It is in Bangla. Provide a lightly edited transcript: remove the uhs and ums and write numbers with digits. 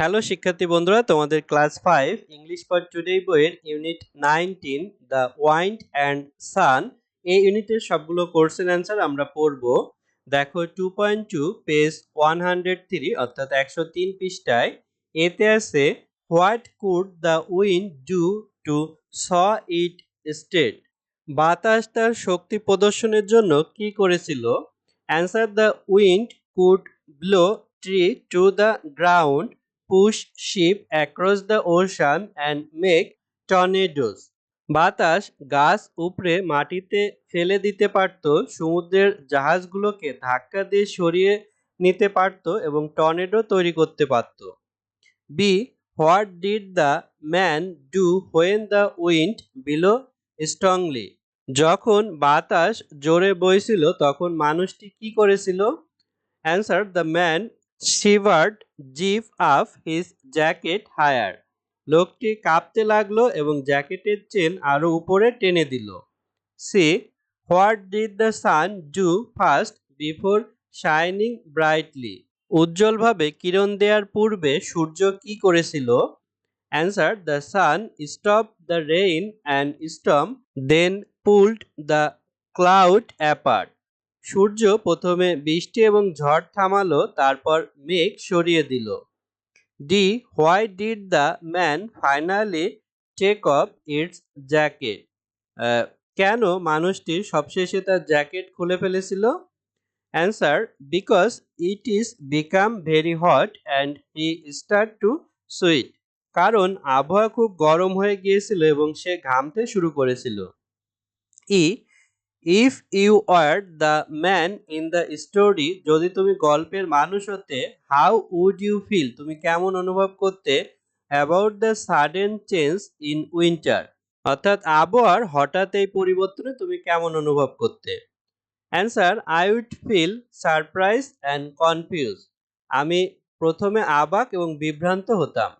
হ্যালো শিক্ষার্থী বন্ধুরা, তোমাদের ক্লাস 5 ইংলিশ ফর টুডে বইয়ের ইউনিট 19 দ্য ওয়াইন্ড অ্যান্ড সান এই ইউনিটের সবগুলো কোশ্চেন অ্যান্সার আমরা পড়ব। দেখো 2.2 পেজ 103 অর্থাৎ 103 পৃষ্ঠায় এতে আছে what could the wind do to show it state. বাতাস তার শক্তি প্রদর্শনের জন্য কি করেছিল? Answer: the wind could blow tree to the ground, push ship across the ocean and make tornadoes. বাতাস গাছ উপড়ে মাটিতে ফেলে দিতে পারত, সমুদ্রের জাহাজগুলোকে ধাক্কা দিয়ে সরিয়ে নিতে পারত এবং টর্নেডো তৈরি করতে পারত। B. What did the man do when the wind blew strongly. যখন বাতাস জোরে বইছিল তখন মানুষটি কি করেছিল? অ্যান্সার: দ্য ম্যান শিভার্ড জিভ আপ হিজ জ্যাকেট হায়ার। লোকটি কাঁপতে লাগলো এবং জ্যাকেটের চেন আরো উপরে টেনে দিল। C. What did the sun do first before shining brightly. উজ্জ্বলভাবে কিরণ দেওয়ার পূর্বে সূর্য কি করেছিল? Answer: the sun stop the rain and storm, then pulled the cloud apart. সূর্য প্রথমে বৃষ্টি এবং ঝড় থামালো, তারপর মেঘ সরিয়ে দিল। D. Why did the man finally take off its jacket. কেন মানুষটি সবশেষে তার জ্যাকেট খুলে ফেলেছিল? Answer: because it is become very hot and he start to sweat. কারণ আবহাওয়া খুব গরম হয়ে গিয়েছিল এবং সে ঘামতে শুরু করেছিল। E. If you were the man in the story, যদি তুমি গল্পের মানুষ হতে, হাউ উড ইউ ফিল, তুমি কেমন অনুভব করতে? About the sudden change in winter, অর্থাৎ আবহাওয়ার হঠাৎ এই পরিবর্তনে তুমি কেমন অনুভব করতে? Answer: I would feel surprise and confuse. আমি প্রথমে অবাক এবং বিভ্রান্ত হতাম।